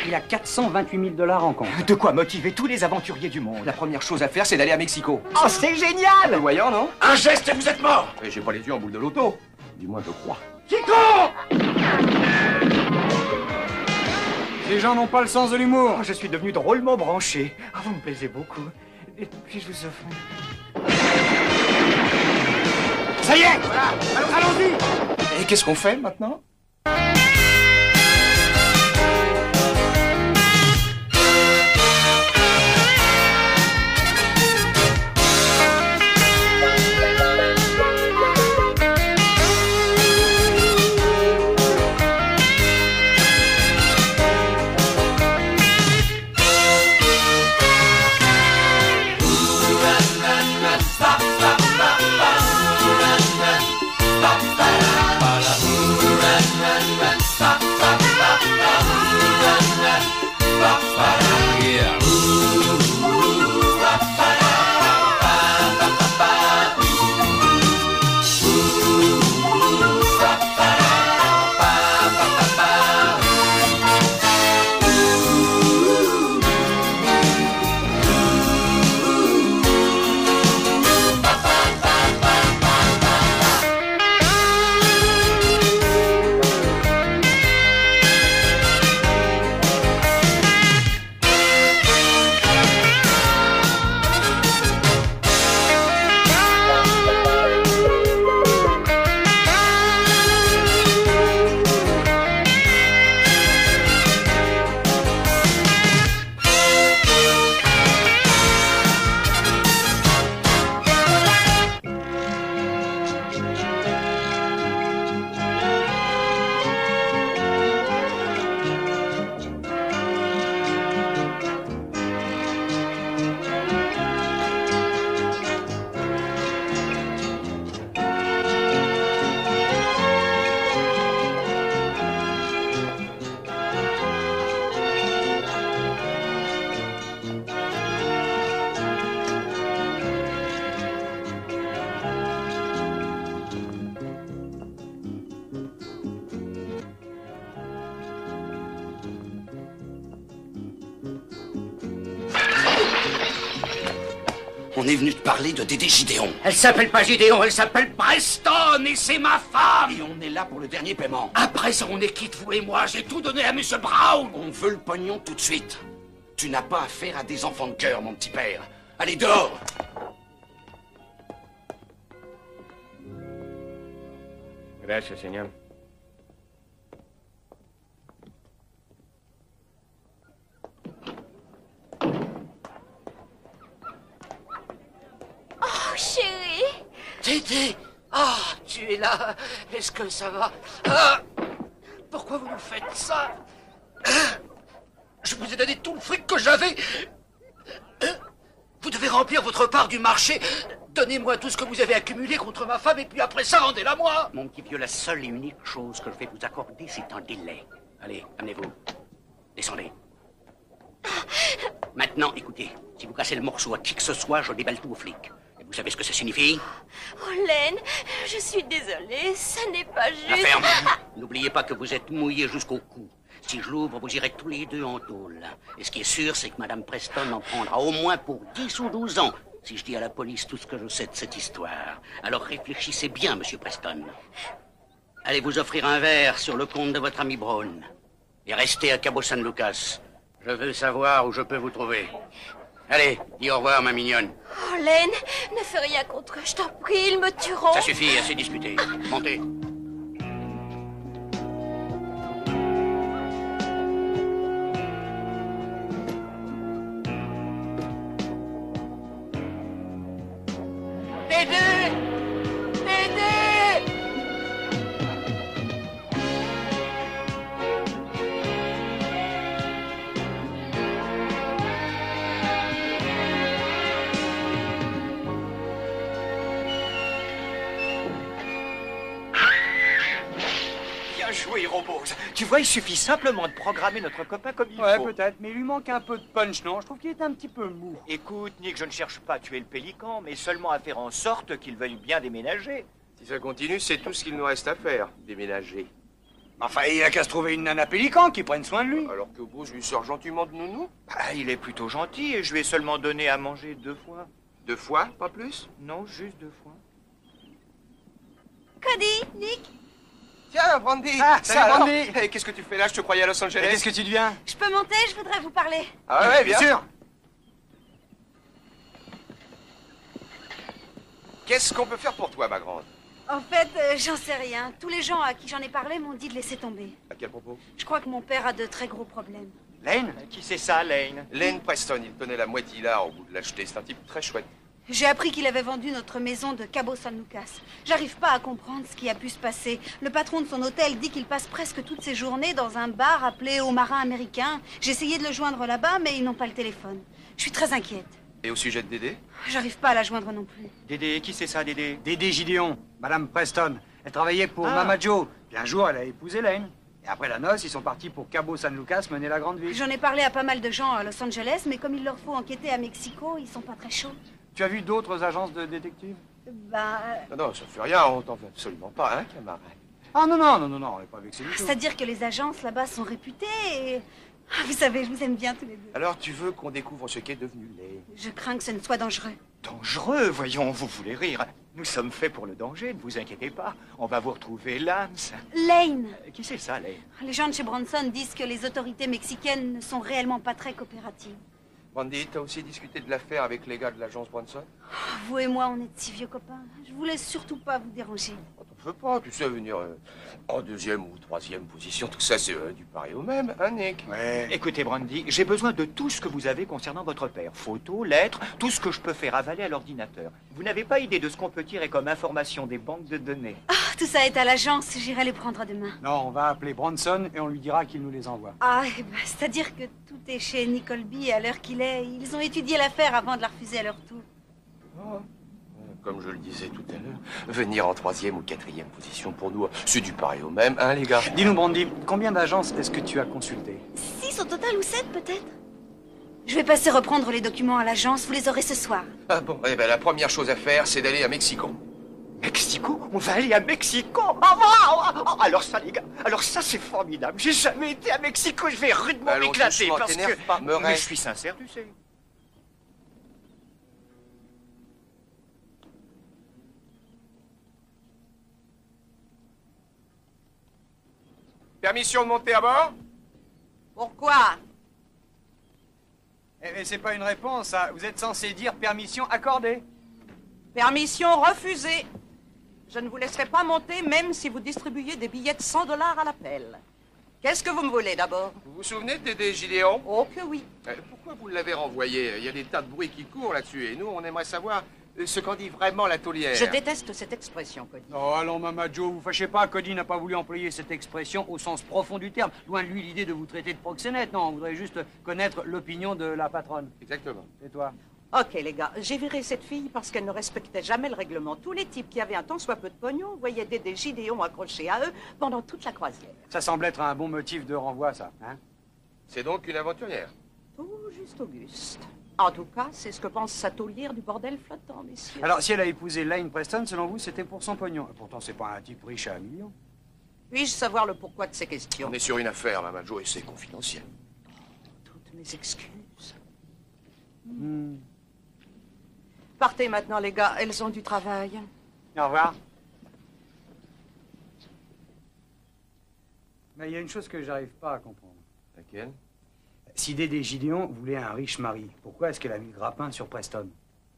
Il a 428 000 $ en compte. De quoi motiver tous les aventuriers du monde. La première chose à faire, c'est d'aller à Mexico. Oh, c'est génial! Voyant, non? Un geste et vous êtes mort! Et j'ai pas les yeux en boule de loto. Du moins, je crois. Chico! Les gens n'ont pas le sens de l'humour. Oh, je suis devenu drôlement branché. Oh, vous me plaisez beaucoup. Et puis je vous offre... Ça y est! Voilà! Allons-y! Et qu'est-ce qu'on fait maintenant? On est venu te parler de Dédé Gideon. Elle s'appelle pas Gideon, elle s'appelle Preston et c'est ma femme. Et on est là pour le dernier paiement. Après ça, on est quitte, vous et moi. J'ai tout donné à Monsieur Brown. On veut le pognon tout de suite. Tu n'as pas affaire à des enfants de cœur, mon petit père. Allez, dehors! Gracias, señor. Oh, chérie! Dédé! Ah, tu es là. Est-ce que ça va? Ah, pourquoi vous nous faites ça? Je vous ai donné tout le fric que j'avais. Vous devez remplir votre part du marché. Donnez-moi tout ce que vous avez accumulé contre ma femme et puis après ça, rendez-la moi. Mon petit vieux, la seule et unique chose que je vais vous accorder, c'est un délai. Allez, amenez-vous. Descendez. Maintenant, écoutez, si vous cassez le morceau à qui que ce soit, je déballe tout aux flics. Et vous savez ce que ça signifie? Oh, Len, je suis désolée, ça n'est pas juste... La ferme. N'oubliez pas que vous êtes mouillés jusqu'au cou. Si je l'ouvre, vous irez tous les deux en tôle. Et ce qui est sûr, c'est que Madame Preston en prendra au moins pour 10 ou 12 ans si je dis à la police tout ce que je sais de cette histoire. Alors réfléchissez bien, Monsieur Preston. Allez vous offrir un verre sur le compte de votre ami Brown. Et restez à Cabo San Lucas. Je veux savoir où je peux vous trouver. Allez, dis au revoir, ma mignonne. Oh, Len, ne fais rien contre eux, je t'en prie, ils me tueront. Ça suffit, assez discuté. Montez. Dédé! Dédé! Bien joué, Robose. Tu vois, il suffit simplement de programmer notre copain comme il Ouais, faut. peut-être, mais il lui manque un peu de punch, non? Je trouve qu'il est un petit peu mou. Écoute, Nick, je ne cherche pas à tuer le pélican, mais seulement à faire en sorte qu'il veuille bien déménager. Si ça continue, c'est tout ce qu'il nous reste à faire, déménager. Enfin, il a qu'à se trouver une nana pélican qui prenne soin de lui. Alors que beau, je lui sors gentiment de nounou. Bah, il est plutôt gentil et je lui ai seulement donné à manger 2 fois. 2 fois, pas plus? Non, juste 2 fois. Cody, Nick, Tiens, Brandy. Ah, ça salut, alors Brandy. Eh, qu'est-ce que tu fais là? Je te croyais à Los Et Angeles. qu'est-ce que tu deviens? je peux monter, je voudrais vous parler. Ah ouais, bien sûr. Qu'est-ce qu'on peut faire pour toi, ma grande? En fait, j'en sais rien. Tous les gens à qui j'en ai parlé m'ont dit de laisser tomber. À quel propos? Je crois que mon père a de très gros problèmes. Lane? Qui c'est ça, Lane? Lane Preston, il tenait la moitié là au bout de l'acheter. C'est un type très chouette. J'ai appris qu'il avait vendu notre maison de Cabo San Lucas. J'arrive pas à comprendre ce qui a pu se passer. Le patron de son hôtel dit qu'il passe presque toutes ses journées dans un bar appelé Au Marin Américain. J'ai essayé de le joindre là-bas, mais ils n'ont pas le téléphone. Je suis très inquiète. Et au sujet de Dédé? J'arrive pas à la joindre non plus. Dédé, qui c'est ça, Dédé? Dédé Gideon, Madame Preston. Elle travaillait pour Mama Joe. Puis un jour, elle a épousé Lane. Et après la noce, ils sont partis pour Cabo San Lucas mener la grande vie. J'en ai parlé à pas mal de gens à Los Angeles, mais comme il leur faut enquêter à Mexico, ils sont pas très chauds. Tu as vu d'autres agences de détectives? Bah, Non, ça fait rien, on t'en veut absolument pas, hein, camarade? Ah non, on n'est pas vexés du tout. c'est-à-dire que les agences là-bas sont réputées et... Ah, vous savez, je vous aime bien tous les deux. Alors tu veux qu'on découvre ce qu'est devenu Lane? Je crains que ce ne soit dangereux. Dangereux, voyons, vous voulez rire. Nous sommes faits pour le danger, ne vous inquiétez pas. On va vous retrouver Lance. Lane! Qui c'est ça, Lane? Les gens de chez Bronson disent que les autorités mexicaines ne sont réellement pas très coopératives. Brandy, t'as aussi discuté de l'affaire avec les gars de l'agence Bronson? Vous et moi, on est de si vieux copains. Je voulais surtout pas vous déranger. Oh, t'en fais pas, tu sais, venir en 2e ou 3e position, tout ça c'est du pareil au même, hein, Nick? Ouais. Écoutez, Brandy, j'ai besoin de tout ce que vous avez concernant votre père. Photos, lettres, tout ce que je peux faire avaler à l'ordinateur. Vous n'avez pas idée de ce qu'on peut tirer comme information des banques de données? Ah, tout ça est à l'agence, j'irai les prendre demain. Non, on va appeler Bronson et on lui dira qu'il nous les envoie. Ah, eh ben, c'est-à-dire que tout est chez Nicholby à l'heure qu'il est. Ils ont étudié l'affaire avant de la refuser à leur tour. Oh. Comme je le disais tout à l'heure, venir en 3e ou 4e position pour nous, c'est du pareil au même, hein, les gars? Dis-nous, Brandy, combien d'agences est-ce que tu as consultées? 6 au total ou 7 peut-être? Je vais passer reprendre les documents à l'agence, vous les aurez ce soir. Ah bon, eh ben la première chose à faire, c'est d'aller à Mexico. Mexico? On va aller à Mexico? Ah, alors ça, les gars, alors ça, c'est formidable. J'ai jamais été à Mexico, je vais rudement Allons, m'éclater doucement, parce t'énerve que... pas, Murray. Mais je suis sincère, tu sais. Permission de monter à bord? Pourquoi? Eh, c'est pas une réponse, ça. Vous êtes censé dire permission accordée. Permission refusée. Je ne vous laisserai pas monter même si vous distribuiez des billets de 100 $ à l'appel. Qu'est-ce que vous me voulez d'abord? Vous vous souvenez de Dédé Gideon? Oh que oui. Pourquoi vous l'avez renvoyé? Il y a des tas de bruit qui courent là-dessus, et nous, on aimerait savoir ce qu'en dit vraiment la taulière. Je déteste cette expression, Cody. Oh, allons, Mama Joe, vous fâchez pas. Cody n'a pas voulu employer cette expression au sens profond du terme. Loin de lui l'idée de vous traiter de proxénète. Non, on voudrait juste connaître l'opinion de la patronne. Exactement. Et toi? Ok, les gars, j'ai viré cette fille parce qu'elle ne respectait jamais le règlement. Tous les types qui avaient un tant soit peu de pognon voyaient des Gideons accrochés à eux pendant toute la croisière. Ça semble être un bon motif de renvoi, ça, hein? C'est donc une aventurière. Tout juste Auguste. En tout cas, c'est ce que pense sa taulière du bordel flottant, messieurs. Alors, si elle a épousé Lane Preston, selon vous, c'était pour son pognon. Pourtant, c'est pas un type riche à un million. Puis-je savoir le pourquoi de ces questions? On est sur une affaire, Mama Joe, et c'est confidentiel. Toutes mes excuses. Hmm. Partez maintenant, les gars, elles ont du travail. Au revoir. Mais il y a une chose que j'arrive pas à comprendre. Laquelle? Si Dédé Gideon voulait un riche mari, pourquoi est-ce qu'elle a mis le grappin sur Preston?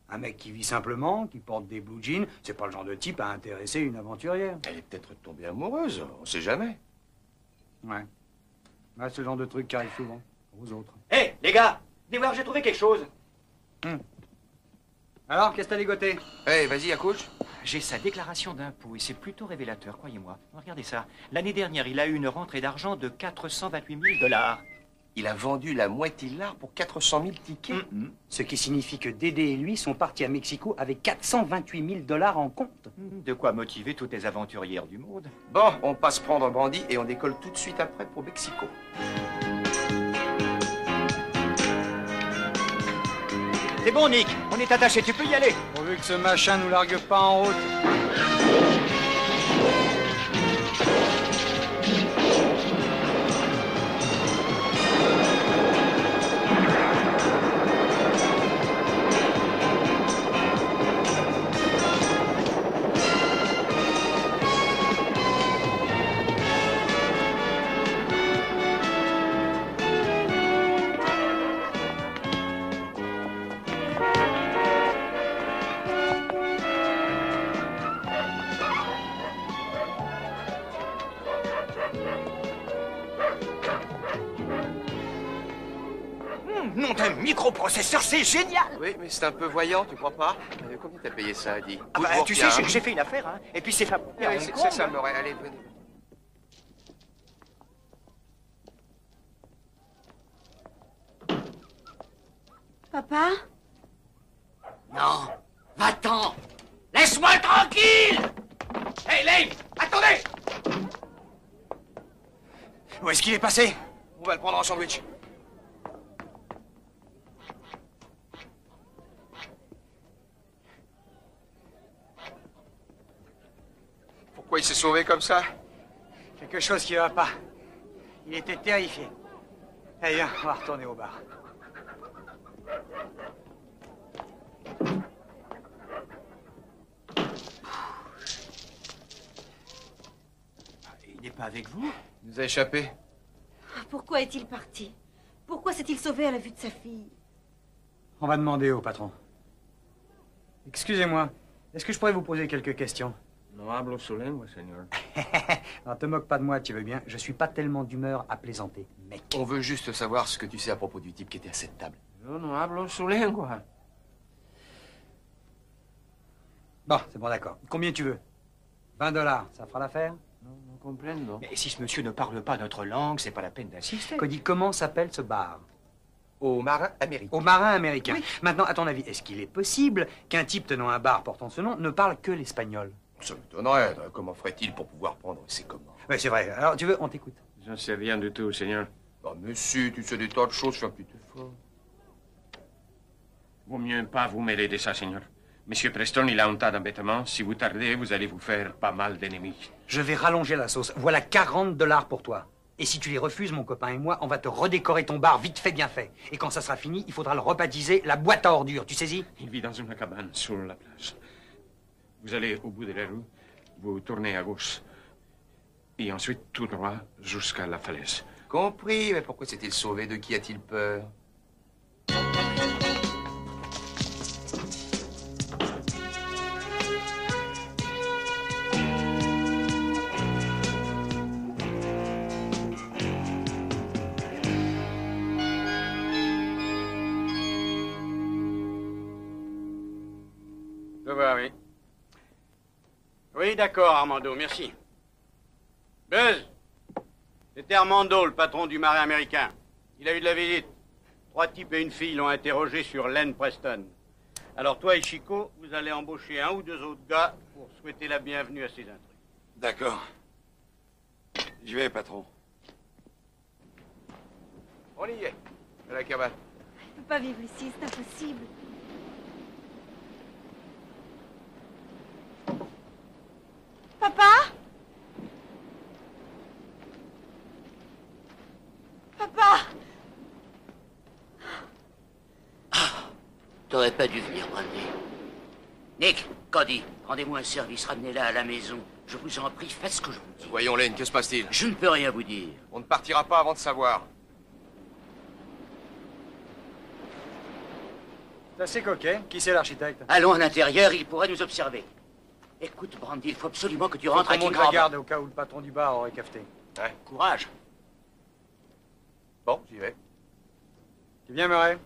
Un mec qui vit simplement, qui porte des blue jeans, c'est pas le genre de type à intéresser une aventurière. Elle est peut-être tombée amoureuse, on sait jamais. Ouais. Ouais, c'est le genre de truc qui arrive souvent, aux autres. Hé, les gars, venez voir, j'ai trouvé quelque chose. Alors, qu'est-ce que t'as ligoté? Hey, vas-y, accouche. J'ai sa déclaration d'impôt et c'est plutôt révélateur, croyez-moi. Regardez ça. L'année dernière, il a eu une rentrée d'argent de 428 000 $. Il a vendu la moitié de l'art pour 400 000 tickets. Ce qui signifie que Dédé et lui sont partis à Mexico avec 428 000 $ en compte. De quoi motiver toutes les aventurières du monde. Bon, on passe prendre Brandy et on décolle tout de suite après pour Mexico. C'est bon, Nick, on est attaché, tu peux y aller. Pourvu que ce machin nous largue pas en route. Nom d'un microprocesseur, c'est génial! Oui, mais c'est un peu voyant, tu crois pas? Combien t'as payé ça, Adi? Ah bah, tu sais, j'ai fait une affaire, hein. Et puis c'est fabriqué à Oui, Hong c'est Kong. ça, Moret. Allez, venez. Papa? Non, va-t'en. Laisse-moi tranquille. Hé, Lane, attendez. Où est-ce qu'il est passé? On va le prendre en sandwich. Pourquoi il s'est sauvé comme ça? Quelque chose qui va pas. Il était terrifié. Allez, viens, on va retourner au bar. Il n'est pas avec vous? Il nous a échappé. Pourquoi est-il parti? Pourquoi s'est-il sauvé à la vue de sa fille? On va demander au patron. Excusez-moi, est-ce que je pourrais vous poser quelques questions? No hablo su lengua, señor. Non, te moque pas de moi, tu veux bien. Je suis pas tellement d'humeur à plaisanter, mec. On veut juste savoir ce que tu sais à propos du type qui était à cette table. Yo no hablo su lengua. Bon, c'est bon, d'accord. Combien tu veux? 20$, ça fera l'affaire? No comprendo. Mais si ce monsieur ne parle pas notre langue, c'est pas la peine d'insister. Cody, comment s'appelle ce bar? Au marin américain. Au marin américain. Oui. Maintenant, à ton avis, est-ce qu'il est possible qu'un type tenant un bar portant ce nom ne parle que l'espagnol? Ça m'étonnerait. Comment ferait-il pour pouvoir prendre ses commandes? Oui, c'est vrai. Alors, tu veux, on t'écoute. Je ne sais rien du tout, señor. Oh, monsieur, tu sais des tas de choses, fais un petit effort. Vaut mieux pas vous mêler de ça, señor. Monsieur Preston, il a un tas d'embêtements. Si vous tardez, vous allez vous faire pas mal d'ennemis. Je vais rallonger la sauce. Voilà 40$ pour toi. Et si tu les refuses, mon copain et moi, on va te redécorer ton bar vite fait, bien fait. Et quand ça sera fini, il faudra le rebaptiser la boîte à ordures, tu saisis? Il vit dans une cabane sur la plage. Vous allez au bout de la rue, vous tournez à gauche. Et ensuite tout droit jusqu'à la falaise. Compris, mais pourquoi s'est-il sauvé? De qui a-t-il peur? Ça va, oui. Oui, d'accord, Armando, merci. Buzz, c'était Armando, le patron du marin américain. Il a eu de la visite. 3 types et une fille l'ont interrogé sur Len Preston. Alors toi et Chico, vous allez embaucher 1 ou 2 autres gars pour souhaiter la bienvenue à ces intrus. D'accord. J'y vais, patron. On y est, à la cabane. Je peux pas vivre ici, c'est impossible. Papa? Papa? T'aurais pas dû venir, Brandy. Nick, Cody, rendez-moi un service, ramenez-la à la maison. Je vous en prie, faites ce que je vous dis. Voyons, Lane, que se passe-t-il? Je ne peux rien vous dire. On ne partira pas avant de savoir. C'est assez coquet. Qui c'est l'architecte? Allons à l'intérieur, il pourrait nous observer. Écoute, Brandy, il faut absolument que tu rentres à On monte la Kingrove. garde au cas où le patron du bar aurait cafeté. Ouais. Courage. Bon, j'y vais. Tu viens, Murray?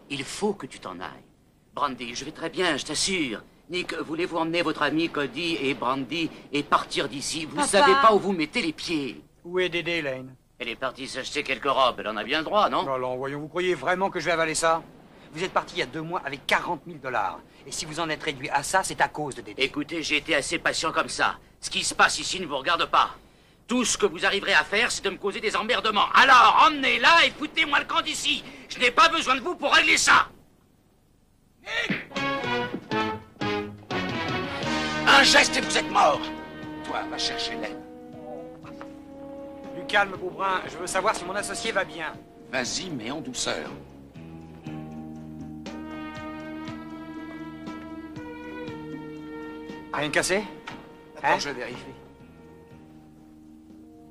Il faut que tu t'en ailles. Brandy, je vais très bien, je t'assure. Nick, voulez-vous emmener votre ami Cody et Brandy et partir d'ici? Vous Papa. savez pas où vous mettez les pieds. Où est Dédé, Lane? Elle est partie s'acheter quelques robes, elle en a bien le droit, non? Non, voyons, vous croyez vraiment que je vais avaler ça? Vous êtes parti il y a 2 mois avec 40 000$. Et si vous en êtes réduit à ça, c'est à cause de Dédé. Écoutez, j'ai été assez patient comme ça. Ce qui se passe ici ne vous regarde pas. Tout ce que vous arriverez à faire, c'est de me causer des emmerdements. Alors, emmenez-la et foutez-moi le camp d'ici. Je n'ai pas besoin de vous pour régler ça. Un geste et vous êtes mort. Toi, va chercher l'aide. Du calme, Beaubrun. Je veux savoir si mon associé va bien. Vas-y, mais en douceur. Rien de cassé? Attends, je vérifie.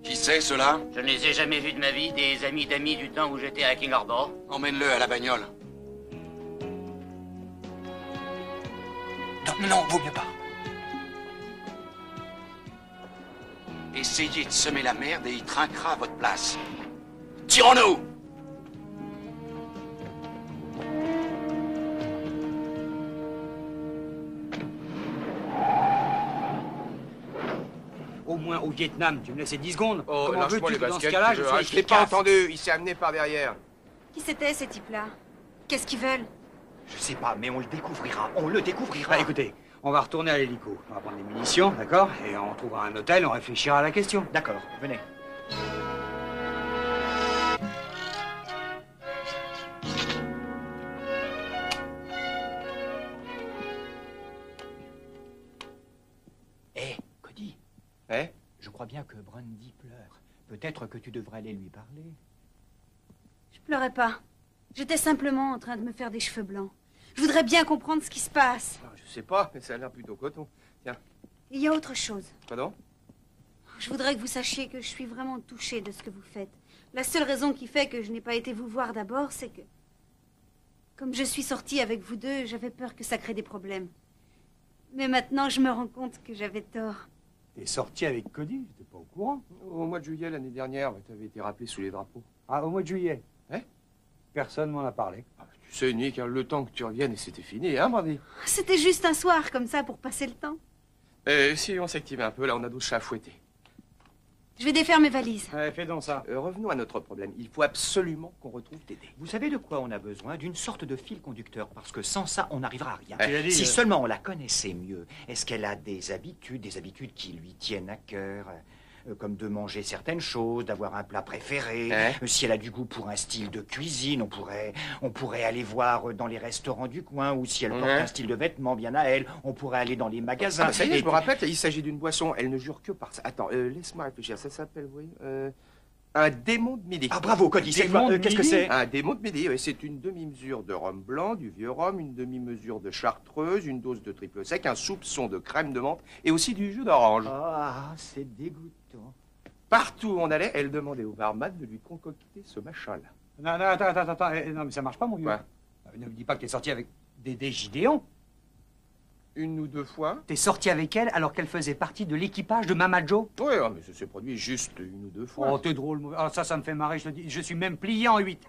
Qui c'est, ceux-là? Je ne les ai jamais vus de ma vie, des amis d'amis du temps où j'étais à King Harbor. Emmène-le à la bagnole. Non, vaut mieux pas. Essayez de semer la merde et il trinquera à votre place. Tirons-nous! au Vietnam. Tu me laissais 10 secondes. Oh, Comment veux-tu lâche-moi les que dans ce baskets, cas-là, tu je veux. sois Ah, je l'ai pas efficace? entendu, il s'est amené par derrière. Qui c'était, ces types-là? Qu'est-ce qu'ils veulent? Je sais pas, mais on le découvrira. On le découvrira. Bah écoutez, on va retourner à l'hélico. On va prendre des munitions, d'accord? Et on trouvera un hôtel, on réfléchira à la question. D'accord, venez. Hé, Cody. Eh? Je crois bien que Brandy pleure. Peut-être que tu devrais aller lui parler. Je pleurais pas. J'étais simplement en train de me faire des cheveux blancs. Je voudrais bien comprendre ce qui se passe. Je sais pas, mais ça a l'air plutôt coton. Tiens. Il y a autre chose. Pardon? Je voudrais que vous sachiez que je suis vraiment touchée de ce que vous faites. La seule raison qui fait que je n'ai pas été vous voir d'abord, c'est que... Comme je suis sortie avec vous deux, j'avais peur que ça crée des problèmes. Mais maintenant, je me rends compte que j'avais tort. T'es sorti avec Cody? J'étais pas au courant. Au mois de juillet l'année dernière, t'avais été rappelé sous les drapeaux. Ah, au mois de juillet? Hein? Personne m'en a parlé. Tu sais, Nick, hein, le temps que tu reviennes et c'était fini, hein, Brandy? C'était juste un soir, comme ça, pour passer le temps. Si on s'active un peu, là, on a d'autres chats à fouetter. Je vais défaire mes valises. Ouais, fais donc ça. Revenons à notre problème. Il faut absolument qu'on retrouve Dédé. Vous savez de quoi on a besoin? D'une sorte de fil conducteur, parce que sans ça, on n'arrivera à rien. Tu l'as dit, Si seulement on la connaissait mieux. Est-ce qu'elle a des habitudes qui lui tiennent à cœur? Comme de manger certaines choses, d'avoir un plat préféré. Si elle a du goût pour un style de cuisine, on pourrait aller voir dans les restaurants du coin, ou si elle porte un style de vêtements bien à elle, on pourrait aller dans les magasins. Ah bah ça y est, je me rappelle, il s'agit d'une boisson. Elle ne jure que par ça. Attends, laisse-moi réfléchir. Ça s'appelle, oui, un démon de midi. Ah bravo, Cody, c'est quoi? Qu'est-ce que c'est? Un démon de midi, oui, c'est une demi-mesure de rhum blanc, du vieux rhum, une demi-mesure de chartreuse, une dose de triple sec, un soupçon de crème de menthe et aussi du jus d'orange. Ah, c'est dégoûtant. Partout où on allait, elle demandait au barman de lui concocter ce machin-là. Non, non, attends. Non, mais ça marche pas, mon vieux. Quoi? Ne me dis pas que t'es sorti avec Dédé Gideon. Une ou deux fois. T'es sorti avec elle alors qu'elle faisait partie de l'équipage de Mama Joe? Oui, mais ça s'est produit juste une ou deux fois. Oh, t'es drôle. Alors ça me fait marrer, je te dis. Je suis même plié en 8.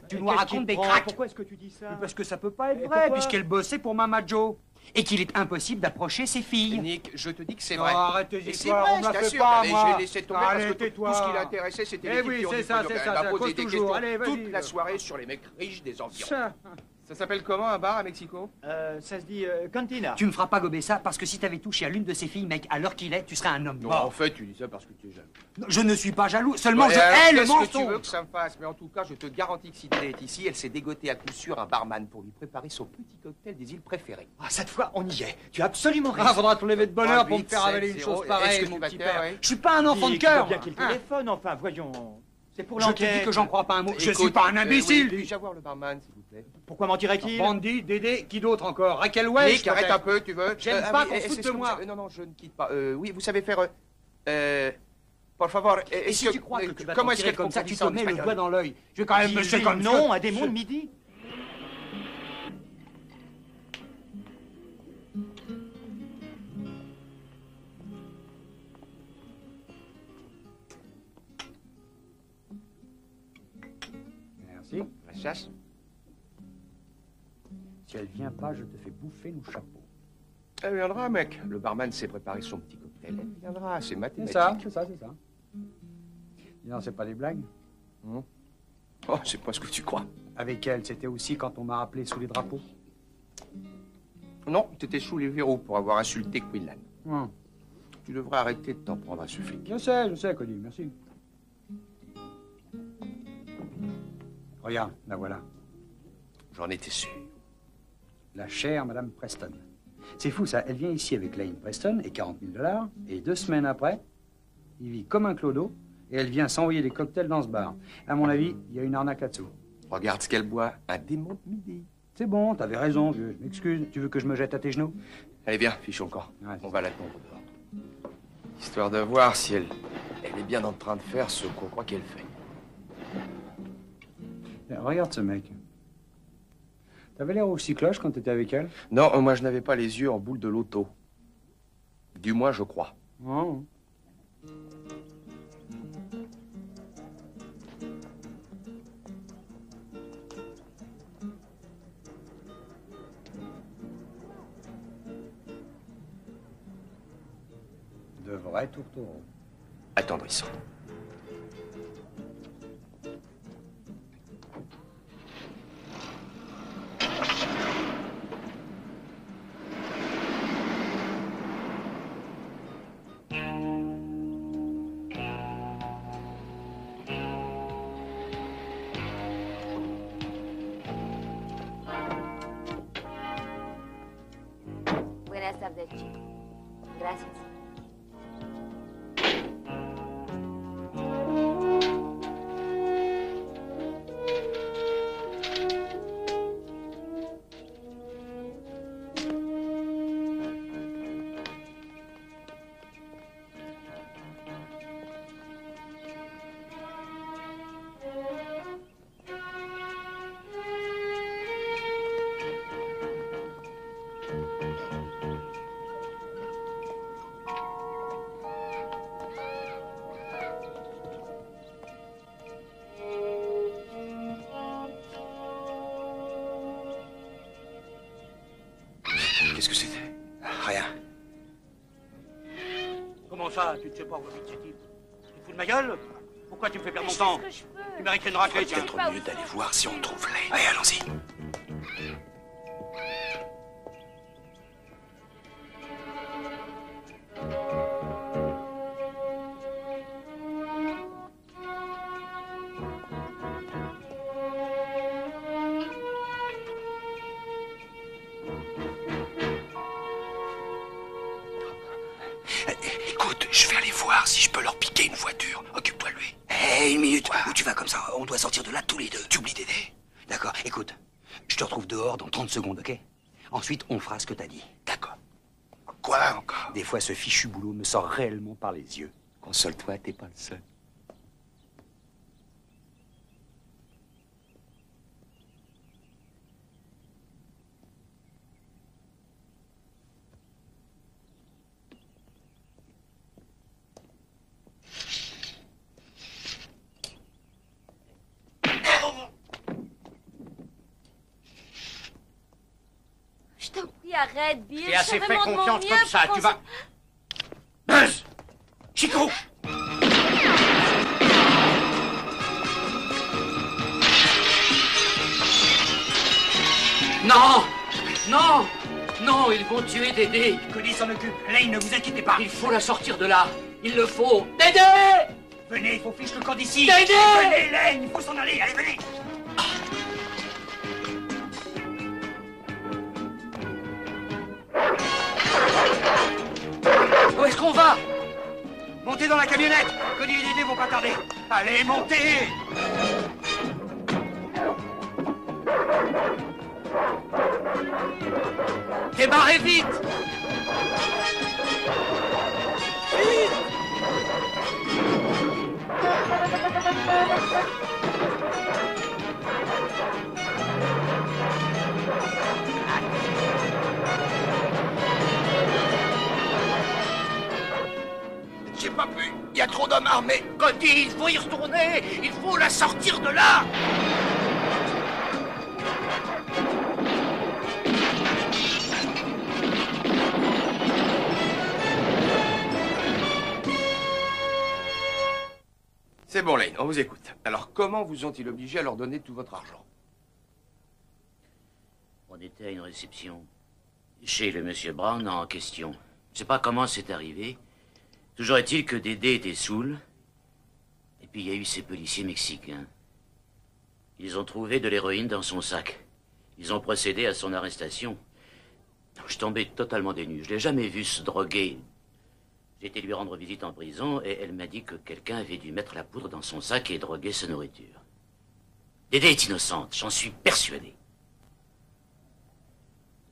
Tu nous racontes des cracks. cracks. Pourquoi est-ce que tu dis ça? Parce que ça peut pas être Et vrai, pourquoi? puisqu'elle bossait pour Mama Joe. Et qu'il est impossible d'approcher ses filles. Nick, je te dis que c'est Non, vrai. arrête tes Et c'est histoires, vrai, on me la je fait t'assure. pas, Mais moi. je l'ai laissé tomber Allez, parce que tais-toi. tout ce qui l'intéressait, c'était Eh l'équipe oui, qui c'est ça, donc c'est elle ça, a c'est à posé cause des toujours. questions Allez, vas-y. toute la soirée sur les mecs riches des environs. Ça. Ça s'appelle comment un bar à Mexico? Ça se dit Cantina. Tu me feras pas gober ça parce que si t'avais touché à l'une de ces filles, mec, à l'heure qu'il est, tu serais un homme Non, mort. en fait, tu dis ça parce que tu es jaloux. Non, je ne suis pas jaloux, seulement Ouais, je alors, hais le qu'est-ce que tu veux mensonge. que ça me fasse? Mais en tout cas, je te garantis que si elle est ici, elle s'est dégotée à coup sûr un barman pour lui préparer son petit cocktail des îles préférées. Ah, cette fois, on y est. Tu as absolument raison. Ah, faudra te lever de bonne heure pour me 8, faire avaler 7, une 0. chose Est-ce pareille, que mon tu vas petit te père. taire, oui? Je suis pas un enfant de Dis, il faut cœur. bien qu'il Hein. téléphone, enfin, voyons. C'est pour Je te l'enquête. dis que j'en crois pas un mot. Je Écoute, suis pas un imbécile. oui, puis-je avoir le barman, s'il vous plaît? Pourquoi mentirait-il? Bandy, Dédé, qui d'autre encore? Raquel Welch. Nick, arrête peut-être. un peu, tu veux? J'aime Ah pas oui, qu'on est-ce foute que de vous moi. savez- Non, je ne quitte pas. Oui, vous savez faire... por favor, Et si tu crois que tu vas comment t'en est-ce tirer qu'on comme ça, dit tu te en mets le espagnol? doigt dans l'œil. Je vais quand même me Dis comme non, un démon de midi. Merci. Gracias. Si elle vient pas, je te fais bouffer nos chapeaux. Elle viendra, mec. Le barman s'est préparé son petit cocktail. Elle viendra, c'est C'est mathématique. ça, c'est ça, c'est ça. Non, c'est pas des blagues. Oh, c'est pas ce que tu crois. Avec elle, c'était aussi quand on m'a rappelé sous les drapeaux. Non, t'étais sous les verrous pour avoir insulté Quinlan. Hum. Tu devrais arrêter de t'en prendre à ce flic. Je sais, Cody, merci. Regarde, la voilà. J'en étais sûr. La chère Madame Preston. C'est fou ça, elle vient ici avec Lane Preston et 40 000 $, et 2 semaines après, il vit comme un clodo, et elle vient s'envoyer des cocktails dans ce bar. À mon avis, il y a une arnaque là-dessous. Regarde ce qu'elle boit, un démon de midi. C'est bon, t'avais raison, vieux. Je m'excuse. Tu veux que je me jette à tes genoux? Allez, viens, fichons camp. Ouais, On va l'attendre dehors. Histoire de voir si elle est bien en train de faire ce qu'on croit qu'elle fait. Regarde ce mec. T'avais l'air aussi cloche quand t'étais avec elle? Non, moi je n'avais pas les yeux en boule de loto. Du moins, je crois. Oh. Devant. Vrai tourtereau. Attendrissant. Buenas tardes, chico. Gracias. Qu'est-ce que c'était? Rien. Comment ça, tu ne sais pas où habite ce type? Tu te fous de ma gueule? Pourquoi tu me fais perdre mon temps? Tu mérites une raclée, tiens. Peut-être mieux d'aller voir si on trouve Lane. Allez, allons-y. Écoute, je vais aller voir si je peux leur piquer une voiture. Occupe-toi de lui. Hé, une minute. Où tu vas comme ça? On doit sortir de là tous les deux. Tu oublies d'aider? D'accord, écoute. Je te retrouve dehors dans 30 secondes, ok? Ensuite, on fera ce que t'as dit. D'accord. Quoi encore? Des fois, ce fichu boulot me sort réellement par les yeux. Console-toi, t'es pas le seul. Je t'en prie, arrête, Bill. T'es assez Je fait fais vraiment de mon confiance mieux comme ça, pour tu qu'on vas... Buzz! Chico! Non! Non! Non, ils vont tuer Dédé. Cody s'en occupe. Lane, ne vous inquiétez pas. Il faut la sortir de là. Il le faut. Dédé! Venez, il faut fiche le camp d'ici. Dédé! Venez, Lane, il faut s'en aller. Allez, venez. Où est-ce qu'on va? Montez dans la camionnette. Cody et Dédé vont pas tarder. Allez, montez. Démarrez vite! J'ai pas pu. Il y a trop d'hommes armés. Cody, il faut y retourner! Il faut la sortir de là! C'est bon, Lane, on vous écoute. Alors, comment vous ont-ils obligé à leur donner tout votre argent? On était à une réception chez le monsieur Brown en question. Je sais pas comment c'est arrivé. Toujours est-il que Dédé était saoul. Et puis il y a eu ces policiers mexicains. Ils ont trouvé de l'héroïne dans son sac. Ils ont procédé à son arrestation. Je tombais totalement dénu. Je l'ai jamais vu se droguer. J'ai été lui rendre visite en prison et elle m'a dit que quelqu'un avait dû mettre la poudre dans son sac et droguer sa nourriture. Dédé est innocente, j'en suis persuadé.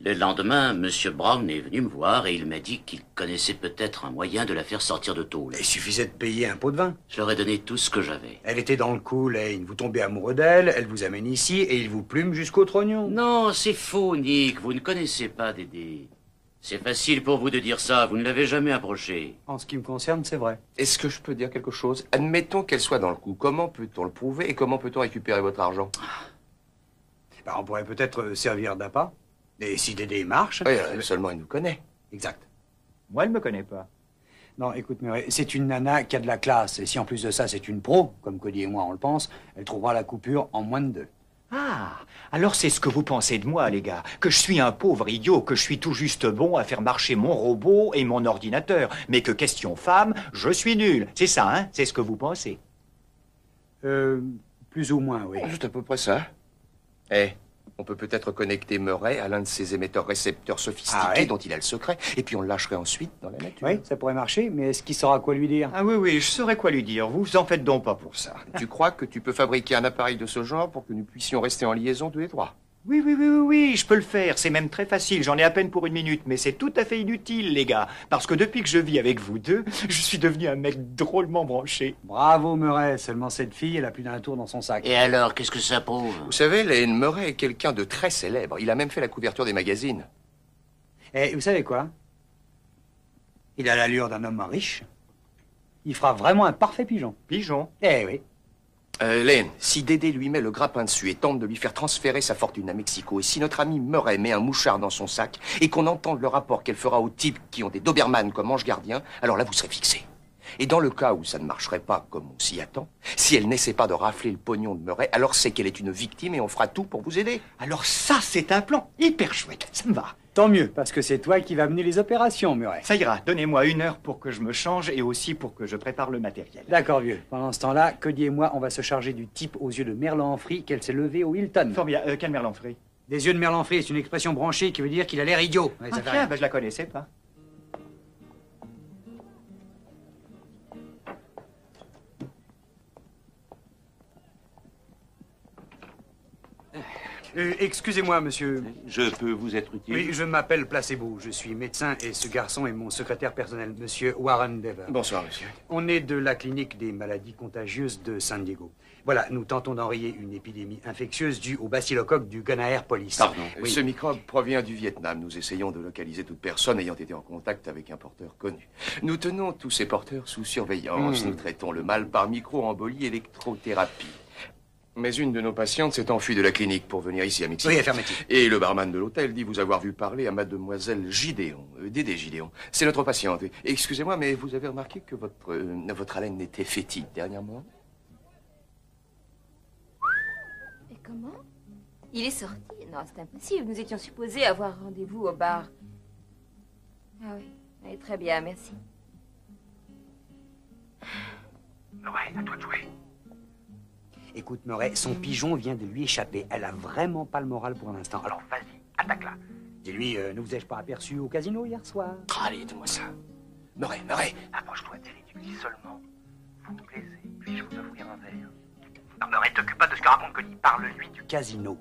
Le lendemain, M. Brown est venu me voir et il m'a dit qu'il connaissait peut-être un moyen de la faire sortir de tôle. Il suffisait de payer un pot de vin. Je leur ai donné tout ce que j'avais. Elle était dans le coup, Lane. Vous tombez amoureux d'elle, elle vous amène ici et il vous plume jusqu'au trognon. Non, c'est faux, Nick. Vous ne connaissez pas Dédé. C'est facile pour vous de dire ça. Vous ne l'avez jamais approché. En ce qui me concerne, c'est vrai. Est-ce que je peux dire quelque chose? Admettons qu'elle soit dans le coup. Comment peut-on le prouver et comment peut-on récupérer votre argent? Bah, on pourrait peut-être servir d'appât. Et si Dédé marche... Oui, seulement elle nous connaît. Exact. Moi, elle me connaît pas. Non, écoute, Murray, c'est une nana qui a de la classe. Et si en plus de ça, c'est une pro, comme Cody et moi on le pense, elle trouvera la coupure en moins de 2. Ah, alors c'est ce que vous pensez de moi, les gars. Que je suis un pauvre idiot, que je suis tout juste bon à faire marcher mon robot et mon ordinateur. Mais que question femme, je suis nul. C'est ça, hein? C'est ce que vous pensez? Plus ou moins, oui. C'est à peu près ça. Eh, on peut peut-être connecter Murray à l'un de ces émetteurs-récepteurs sophistiqués dont il a le secret, et puis on le lâcherait ensuite dans la nature. Oui, ça pourrait marcher, mais est-ce qu'il saura quoi lui dire? Ah oui, je saurais quoi lui dire. Vous en faites donc pas pour ça. Tu crois que tu peux fabriquer un appareil de ce genre pour que nous puissions rester en liaison tous les trois? Oui, je peux le faire. C'est même très facile. J'en ai à peine pour 1 minute. Mais c'est tout à fait inutile, les gars. Parce que depuis que je vis avec vous deux, je suis devenu un mec drôlement branché. Bravo, Murray. Seulement cette fille, elle a plus d'un tour dans son sac. Et alors, qu'est-ce que ça prouve? Vous savez, Lane Murray est quelqu'un de très célèbre. Il a même fait la couverture des magazines. Et vous savez quoi? Il a l'allure d'un homme riche. Il fera vraiment un parfait pigeon. Pigeon? Eh oui. Lane, si Dédé lui met le grappin dessus et tente de lui faire transférer sa fortune à Mexico, et si notre ami Murray met un mouchard dans son sac, et qu'on entende le rapport qu'elle fera aux types qui ont des Doberman comme ange gardien, alors là vous serez fixé. Et dans le cas où ça ne marcherait pas comme on s'y attend, si elle n'essaie pas de rafler le pognon de Murray, alors c'est qu'elle est une victime et on fera tout pour vous aider. Alors ça, c'est un plan hyper chouette. Ça me va. Tant mieux, parce que c'est toi qui vas mener les opérations, Murray. Ça ira. Donnez-moi 1 heure pour que je me change et aussi pour que je prépare le matériel. D'accord, vieux. Pendant ce temps-là, Cody et moi, on va se charger du type aux yeux de Merlan-Free qu'elle s'est levée au Hilton. Formidable. Quel Merlan-Free? Des yeux de Merlan-Free, c'est une expression branchée qui veut dire qu'il a l'air idiot. Ouais, ça fait rien. Je la connaissais pas. Excusez-moi, monsieur. Je peux vous être utile? Oui, je m'appelle Placebo. Je suis médecin et ce garçon est mon secrétaire personnel, monsieur Warren Dever. Bonsoir, monsieur. On est de la clinique des maladies contagieuses de San Diego. Voilà, nous tentons d'enrayer une épidémie infectieuse due au bacillocoque du Gunnair Police. Pardon. Oui. Ce microbe provient du Vietnam. Nous essayons de localiser toute personne ayant été en contact avec un porteur connu. Nous tenons tous ces porteurs sous surveillance. Nous traitons le mal par micro-embolie électrothérapie. Mais une de nos patientes s'est enfuie de la clinique pour venir ici à Mexico. Oui, affirmatif. Et le barman de l'hôtel dit vous avoir vu parler à mademoiselle Gideon, Dédé Gideon. C'est notre patiente. Excusez-moi, mais vous avez remarqué que votre haleine était fétide dernièrement? Et comment? Il est sorti? Non, c'est impossible. Nous étions supposés avoir rendez-vous au bar. Ah oui, très bien, merci. Ouais, à toi de jouer. Écoute, Murray, son pigeon vient de lui échapper. Elle a vraiment pas le moral pour l'instant. Alors, Vas-y, attaque-la. dis-lui, ne vous ai-je pas aperçu au casino hier soir? Allez, donne-moi ça. Murray. Approche-toi d'elle et tu me dis seulement vous me plaisez, puis-je vous offrir un verre? Non, Murray, t'occupe pas de ce que raconte Cody. Parle-lui du... Casino.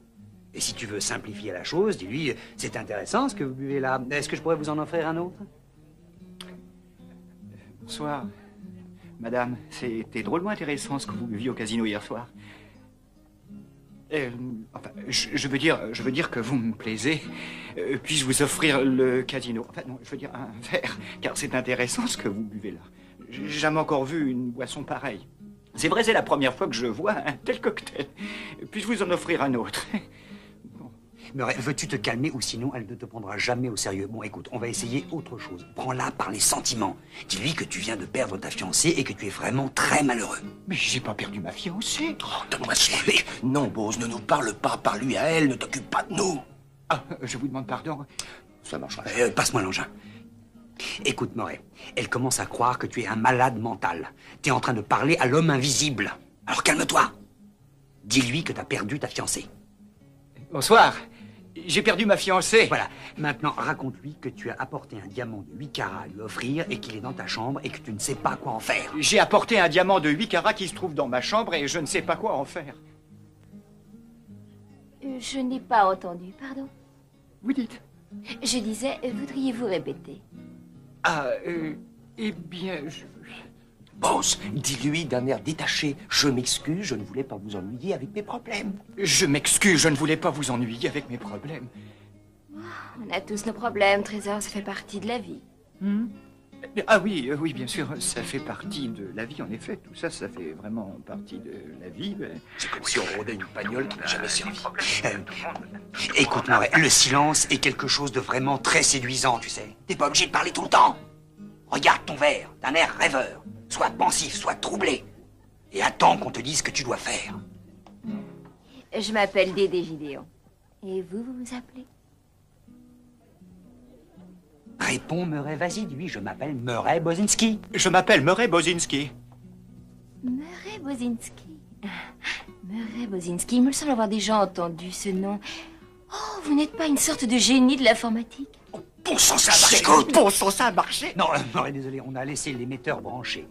Et si tu veux simplifier la chose, dis-lui, c'est intéressant ce que vous buvez là. Est-ce que je pourrais vous en offrir un autre? Bonsoir, madame. C'était drôlement intéressant ce que vous buviez au casino hier soir. Enfin, je veux dire que vous me plaisez. Puis-je vous offrir le casino? Enfin, non, je veux dire un verre, car c'est intéressant ce que vous buvez là. J'ai jamais encore vu une boisson pareille. C'est vrai, c'est la première fois que je vois un tel cocktail. Puis-je vous en offrir un autre? Murray, veux-tu te calmer ou sinon elle ne te prendra jamais au sérieux? Bon, écoute, on va essayer autre chose. Prends-la par les sentiments. Dis-lui que tu viens de perdre ta fiancée et que tu es vraiment très malheureux. Mais j'ai pas perdu ma fiancée. Oh, donne-moi ça. Non, Bose, ne nous parle pas. Parle-lui à elle, ne t'occupe pas de nous. Ah, je vous demande pardon. Ça marchera. Passe-moi l'engin. Écoute, Murray, elle commence à croire que tu es un malade mental. Tu es en train de parler à l'homme invisible. Alors calme-toi. Dis-lui que tu as perdu ta fiancée. Bonsoir. J'ai perdu ma fiancée. Voilà. Maintenant, raconte-lui que tu as apporté un diamant de 8 carats à lui offrir et qu'il est dans ta chambre et que tu ne sais pas quoi en faire. J'ai apporté un diamant de 8 carats qui se trouve dans ma chambre et je ne sais pas quoi en faire. Je n'ai pas entendu, pardon. Vous dites? Je disais, voudriez-vous répéter? Ah, eh bien, Bose, dis-lui d'un air détaché. Je m'excuse, je ne voulais pas vous ennuyer avec mes problèmes. Je m'excuse, je ne voulais pas vous ennuyer avec mes problèmes. On a tous nos problèmes, Trésor, ça fait partie de la vie. Ah oui, oui, bien sûr, ça fait partie de la vie, en effet. Tout ça, ça fait vraiment partie de la vie. C'est comme si on rôdait une bagnole qui n'a jamais servi. Écoute, Murray, le silence est quelque chose de vraiment très séduisant, tu sais. T'es pas obligé de parler tout le temps. Regarde ton verre d'un air rêveur. Sois pensif, sois troublé. Et attends qu'on te dise ce que tu dois faire. Je m'appelle Dédé Gideon. Et vous, vous vous appelez? Réponds, Murray, vas-y, dis-lui, je m'appelle Murray Bozinski. Je m'appelle Murray Bozinski. Murray Bozinski. Murray Bozinski, il me semble avoir déjà entendu ce nom. Oh, vous n'êtes pas une sorte de génie de l'informatique? Bon sang, ça a marché. Écoute, bon sang, ça a marché. Non, Murray, désolé, on a laissé l'émetteur branché.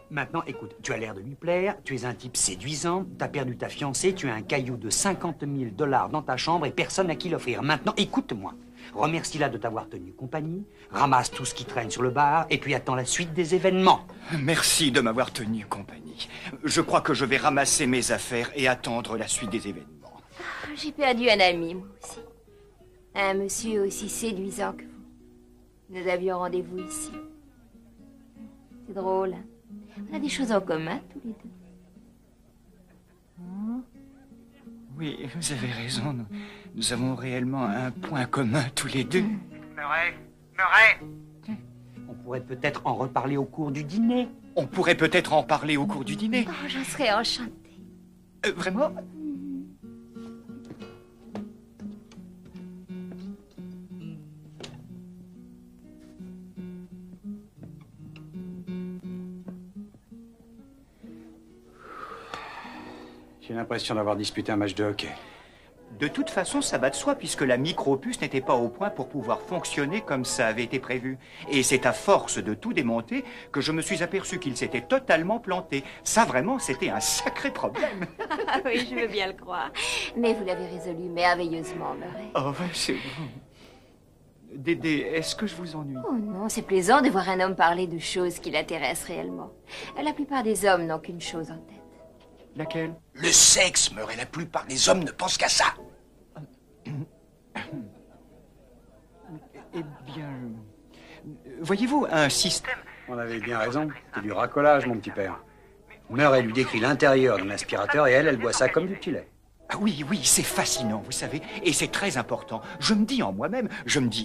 Maintenant, écoute, tu as l'air de lui plaire, tu es un type séduisant, t'as perdu ta fiancée, tu as un caillou de 50 000 $ dans ta chambre et personne à qui l'offrir. Maintenant, écoute-moi. Remercie-la de t'avoir tenu compagnie, ramasse tout ce qui traîne sur le bar et puis attends la suite des événements. Merci de m'avoir tenu compagnie. Je crois que je vais ramasser mes affaires et attendre la suite des événements. Ah, j'ai perdu un ami, moi aussi. Un monsieur aussi séduisant que vous. Nous avions rendez-vous ici. C'est drôle, hein? On a des choses en commun, tous les deux. Oui, vous avez raison. Nous avons réellement un point commun tous les deux. Murray! On pourrait peut-être en reparler au cours du dîner. On pourrait peut-être en parler au cours du dîner. Oh, j'en serais enchantée. Vraiment? J'ai l'impression d'avoir disputé un match de hockey. De toute façon, ça va de soi puisque la micropuce n'était pas au point pour pouvoir fonctionner comme ça avait été prévu. Et c'est à force de tout démonter que je me suis aperçu qu'il s'était totalement planté. Ça, vraiment, c'était un sacré problème. Oui, je veux bien le croire. Mais vous l'avez résolu merveilleusement, Murray. Oh, c'est bon. Dédé, est-ce que je vous ennuie? Oh non, c'est plaisant de voir un homme parler de choses qui l'intéressent réellement. La plupart des hommes n'ont qu'une chose en tête. Laquelle? Le sexe, Murray, la plupart des hommes ne pensent qu'à ça. Eh bien, voyez-vous, un système... On avait bien raison. C'est du racolage, mon petit père. Murray lui décrit l'intérieur d'un aspirateur et elle boit ça comme du petit lait. Ah oui, oui, c'est fascinant, vous savez, et c'est très important. Je me dis en moi-même,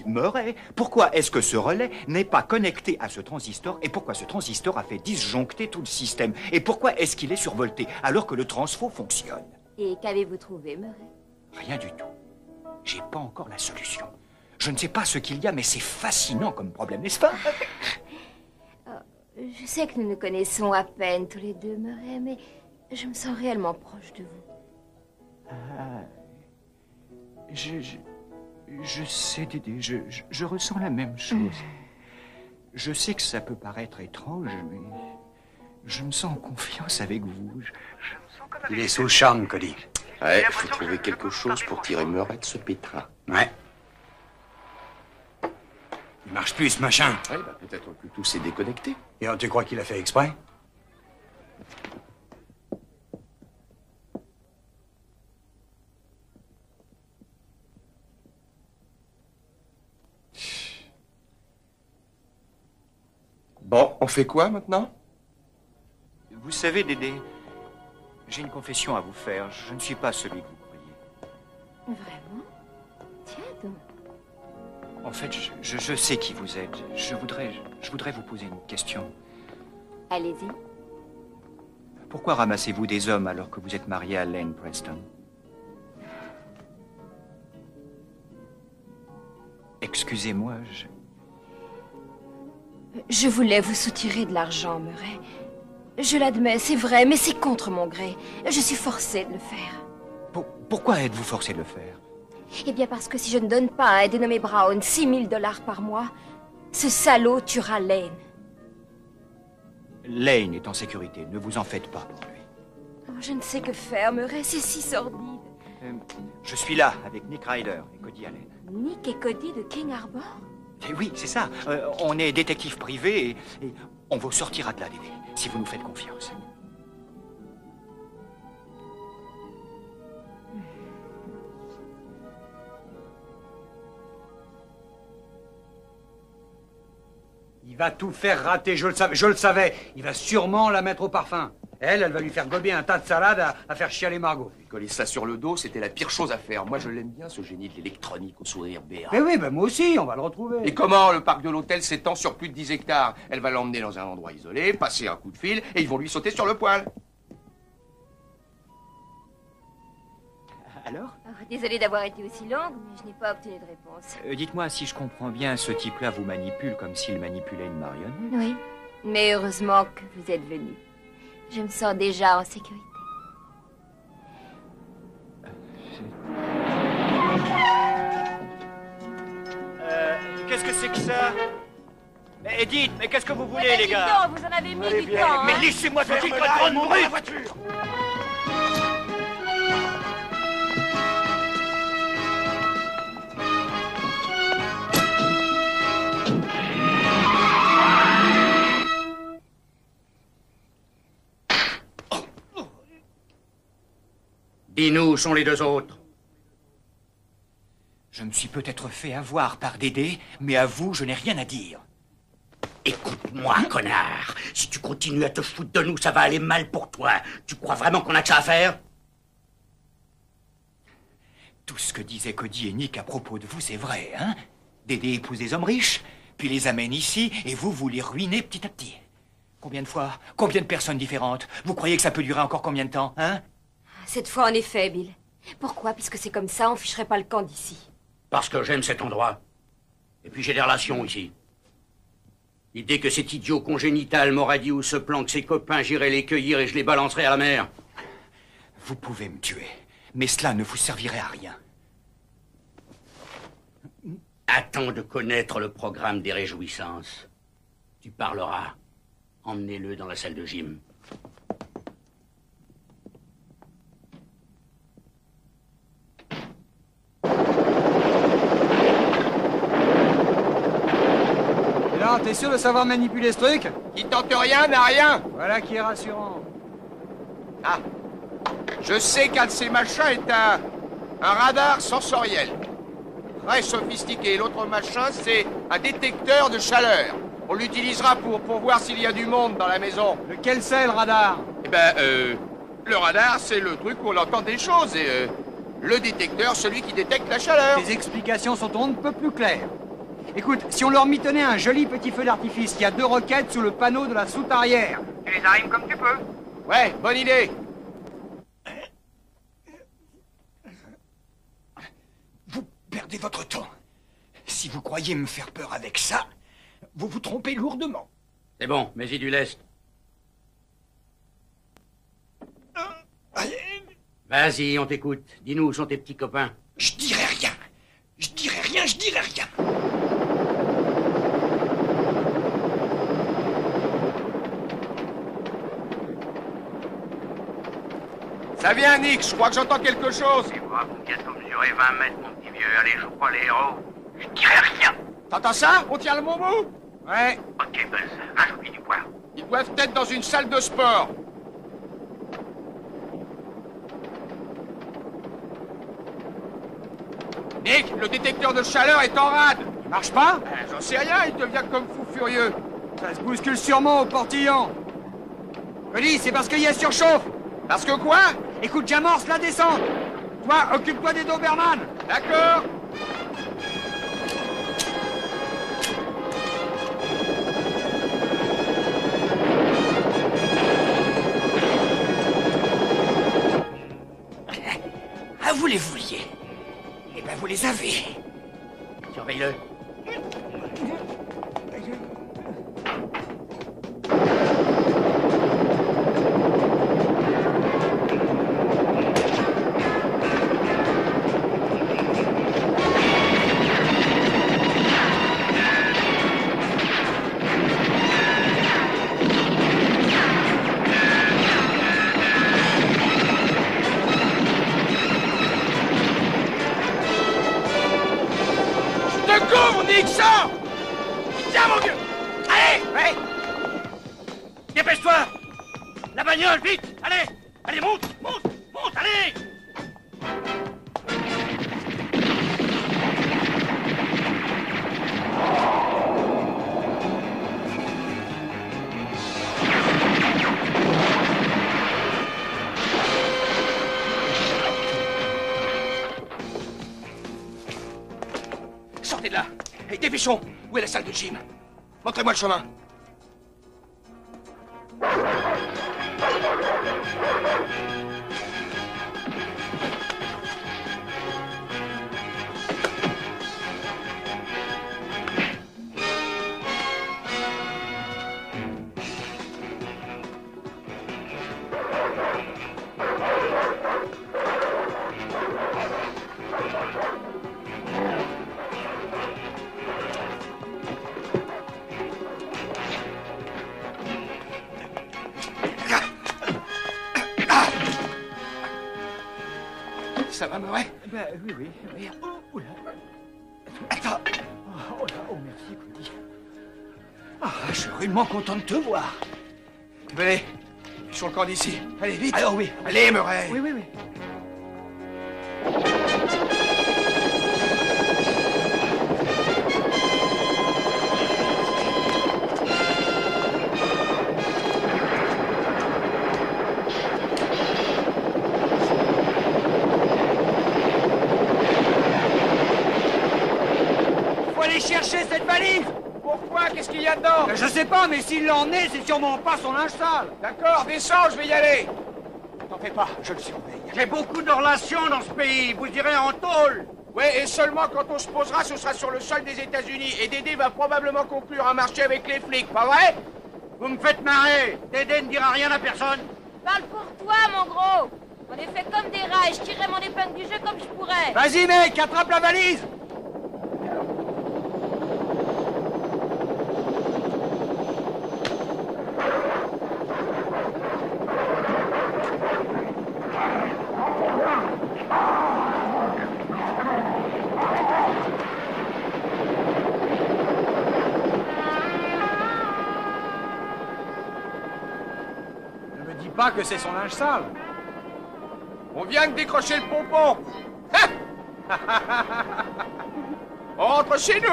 Murray, pourquoi est-ce que ce relais n'est pas connecté à ce transistor et pourquoi ce transistor a fait disjoncter tout le système et pourquoi est-ce qu'il est survolté alors que le transfo fonctionne? Et qu'avez-vous trouvé, Murray? Rien du tout. J'ai pas encore la solution. Je ne sais pas ce qu'il y a, mais c'est fascinant comme problème, n'est-ce pas? Je sais que nous nous connaissons à peine tous les deux, Murray, mais je me sens réellement proche de vous. Ah, je sais, Dédé, je ressens la même chose. Je sais que ça peut paraître étrange, mais je me sens en confiance avec vous. Il est sous le charme, Cody. Ouais, faut trouver quelque chose pour tirer Murray de ce pétrin. Ouais. Il marche plus, ce machin. Ouais, bah, peut-être que tout s'est déconnecté. Et tu crois qu'il a fait exprès? Bon, on fait quoi maintenant? Vous savez, Dédé, j'ai une confession à vous faire. Je ne suis pas celui que vous croyez. Vraiment? Tiens donc. En fait, je sais qui vous êtes. Je voudrais vous poser une question. Allez-y. Pourquoi ramassez-vous des hommes alors que vous êtes marié à Lane Preston? Excusez-moi, Je voulais vous soutirer de l'argent, Murray. Je l'admets, c'est vrai, mais c'est contre mon gré. Je suis forcée de le faire. Pourquoi êtes-vous forcé de le faire? Eh bien, parce que si je ne donne pas à un dénommé Brown 6 000 $ par mois, ce salaud tuera Lane. Lane est en sécurité, ne vous en faites pas pour lui. Oh, je ne sais que faire, Murray, c'est si sordide. Je suis là avec Nick Ryder et Cody Allen. Nick et Cody de King Harbor? Eh oui, c'est ça. On est détective privé et on vous sortira de là, Dédé, si vous nous faites confiance. Il va tout faire rater, je le savais. Il va sûrement la mettre au parfum. Elle va lui faire gober un tas de salade à faire chialer Margot. Lui coller ça sur le dos, c'était la pire chose à faire. Moi, je l'aime bien, ce génie de l'électronique au sourire béat. Mais oui, moi aussi, on va le retrouver. Et comment le parc de l'hôtel s'étend sur plus de 10 hectares? Elle va l'emmener dans un endroit isolé, passer un coup de fil, et ils vont lui sauter sur le poil. Alors Désolée d'avoir été aussi longue, mais je n'ai pas obtenu de réponse. Dites-moi, si je comprends bien, ce type-là vous manipule comme s'il manipulait une marionnette. Oui, mais heureusement que vous êtes venu. Je me sens déjà en sécurité. Qu'est-ce que c'est que ça? Mais dites, mais qu'est-ce que vous voulez, les gars? Dites donc, vous en avez mis du temps. Mais laissez-moi ce titre de grande bruit, voiture. Dis-nous où sont les deux autres. Je me suis peut-être fait avoir par Dédé, mais à vous, je n'ai rien à dire. Écoute-moi, connard. Si tu continues à te foutre de nous, ça va aller mal pour toi. Tu crois vraiment qu'on a que ça à faire? Tout ce que disaient Cody et Nick à propos de vous, c'est vrai, hein? Dédé épouse des hommes riches, puis les amène ici, et vous les ruinez petit à petit. Combien de fois? Combien de personnes différentes? Vous croyez que ça peut durer encore combien de temps, hein? Cette fois, en effet, Bill. Pourquoi? Puisque c'est comme ça, on ficherait pas le camp d'ici. Parce que j'aime cet endroit. Et puis j'ai des relations ici. L'idée que cet idiot congénital m'aurait dit où se planquent ses copains, j'irai les cueillir et je les balancerai à la mer. Vous pouvez me tuer, mais cela ne vous servirait à rien. Attends de connaître le programme des réjouissances. Tu parleras. Emmenez-le dans la salle de gym. Alors, t'es sûr de savoir manipuler ce truc? Qui tente rien n'a rien. Voilà qui est rassurant. Ah, je sais qu'un de ces machins est un radar sensoriel. Très sophistiqué. L'autre machin, c'est un détecteur de chaleur. On l'utilisera pour voir s'il y a du monde dans la maison. Lequel c'est, le radar? Eh ben, le radar, c'est le truc où on entend des choses. Et le détecteur, celui qui détecte la chaleur. Tes explications sont on ne peut plus claires. Écoute, si on leur mitonnait un joli petit feu d'artifice qui a 2 roquettes sous le panneau de la soute arrière. Tu les arrimes comme tu peux. Ouais, bonne idée. Vous perdez votre temps. Si vous croyez me faire peur avec ça, vous vous trompez lourdement. C'est bon, mets-y du lest. Vas-y, on t'écoute. Dis-nous où sont tes petits copains. Je dirai rien. Je dirai rien, je dirai rien. Ça vient, Nick, je crois que j'entends quelque chose. Tu vois, vous bientôt mesurer 20 mètres, mon petit vieux. Allez, joue pas les héros. Je dirai rien. T'entends ça? On tient le bon bout? Ouais. Ok, Buzz, rajoute-lui du poids. Ils doivent être dans une salle de sport. Nick, le détecteur de chaleur est en rade. Il marche pas? J'en sais rien, il devient comme fou furieux. Ça se bouscule sûrement au portillon. Cody, c'est parce qu'il y a surchauffe. Parce que quoi? Écoute, j'amorce la descente. Toi, occupe-toi des Doberman. D'accord. Ah, vous les vouliez. Eh ben, vous les avez. Surveille-le. Nick, sors! Tiens, mon vieux! Allez! Ouais! Dépêche-toi! La bagnole, vite! Allez! Allez, monte! Monte! Monte! Allez! dépêchons. Où est la salle de gym? Montrez-moi le chemin. Ça va, Murray? Ben oui. Oh là. Attends. Oh là, oh merci, Cody. Ah, je suis rudement content de te voir. Venez, sur le camp d'ici. Allez, vite. Alors oui. Allez, Murray. Oui. Chercher cette valise. Pourquoi? Qu'est-ce qu'il y a dedans? Je sais pas, mais s'il l'en est, c'est sûrement pas son linge sale. D'accord, descends, je vais y aller. T'en fais pas, je le surveille. J'ai beaucoup de relations dans ce pays. Vous irez en tôle. Ouais, et seulement quand on se posera, ce sera sur le sol des États-Unis. Et Dédé va probablement conclure un marché avec les flics, pas vrai? Vous me faites marrer. Dédé ne dira rien à personne. Parle pour toi, mon gros. On est fait comme des rats et je tirerai mon épingle du jeu comme je pourrais. Vas-y, mec, attrape la valise. Pas que c'est son linge sale. On vient de décrocher le pompon. On rentre chez nous.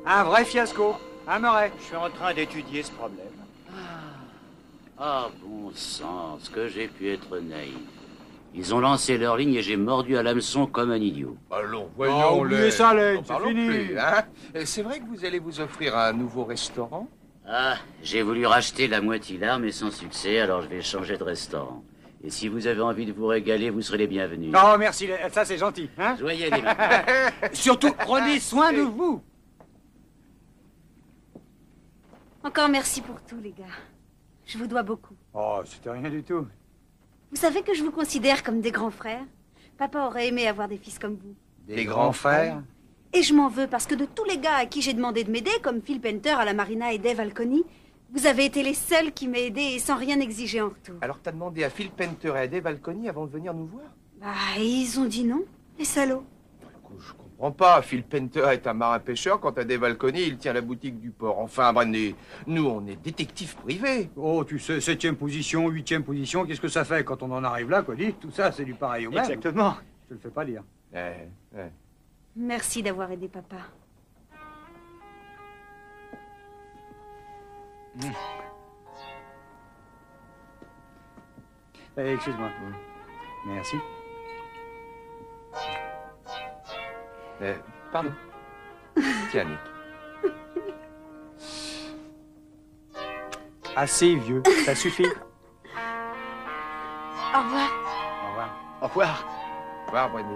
Un vrai fiasco. Un Murray. Je suis en train d'étudier ce problème. Ah, bon sang, ce que j'ai pu être naïf. Ils ont lancé leur ligne et j'ai mordu à l'hameçon comme un idiot. Allons, voyons. Oubliez ça, Lane, c'est fini. Plus, hein? C'est vrai que vous allez vous offrir un nouveau restaurant? Ah, j'ai voulu racheter la Moitilar, mais sans succès, alors je vais changer de restaurant. Et si vous avez envie de vous régaler, vous serez les bienvenus. Oh, merci, ça c'est gentil. Hein? Joyeux les mains. Surtout, prenez soin de vous. Encore merci pour tout, les gars. Je vous dois beaucoup. Oh, c'était rien du tout. Vous savez que je vous considère comme des grands frères. Papa aurait aimé avoir des fils comme vous. Des grands frères? Et je m'en veux parce que de tous les gars à qui j'ai demandé de m'aider, comme Phil Penter à la Marina et Dave Alconi, vous avez été les seuls qui m'aient aidé et sans rien exiger en retour. Alors t'as demandé à Phil Penter et à Dave Alconi avant de venir nous voir? Bah, ils ont dit non, les salauds. Je comprends pas. Phil Penter est un marin-pêcheur, quant à Dave Alconi, il tient la boutique du port. Enfin, Brandy, nous, on est détectives privés. Oh, tu sais, 7e position, 8e position, qu'est-ce que ça fait quand on en arrive là, Cody? Tout ça, c'est du pareil au même. Exactement. Je te le fais pas dire. Merci d'avoir aidé papa. Excuse-moi. Merci. Pardon. Tiens, Nick. Assez vieux, ça suffit. Au revoir. Au revoir. Au revoir. Au revoir, Brandy.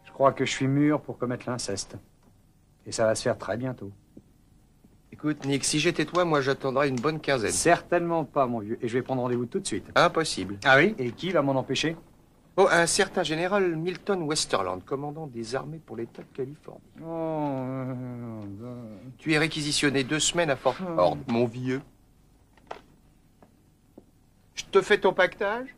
Je crois que je suis mûr pour commettre l'inceste. Et ça va se faire très bientôt. Écoute, Nick, si j'étais toi, moi j'attendrais une bonne quinzaine. Certainement pas, mon vieux. Et je vais prendre rendez-vous tout de suite. Impossible. Ah oui? Et qui va m'en empêcher? Oh, un certain général Milton Westerland, commandant des armées pour l'État de Californie. Tu es réquisitionné 2 semaines à Fort Ord, mon vieux. Je te fais ton pactage?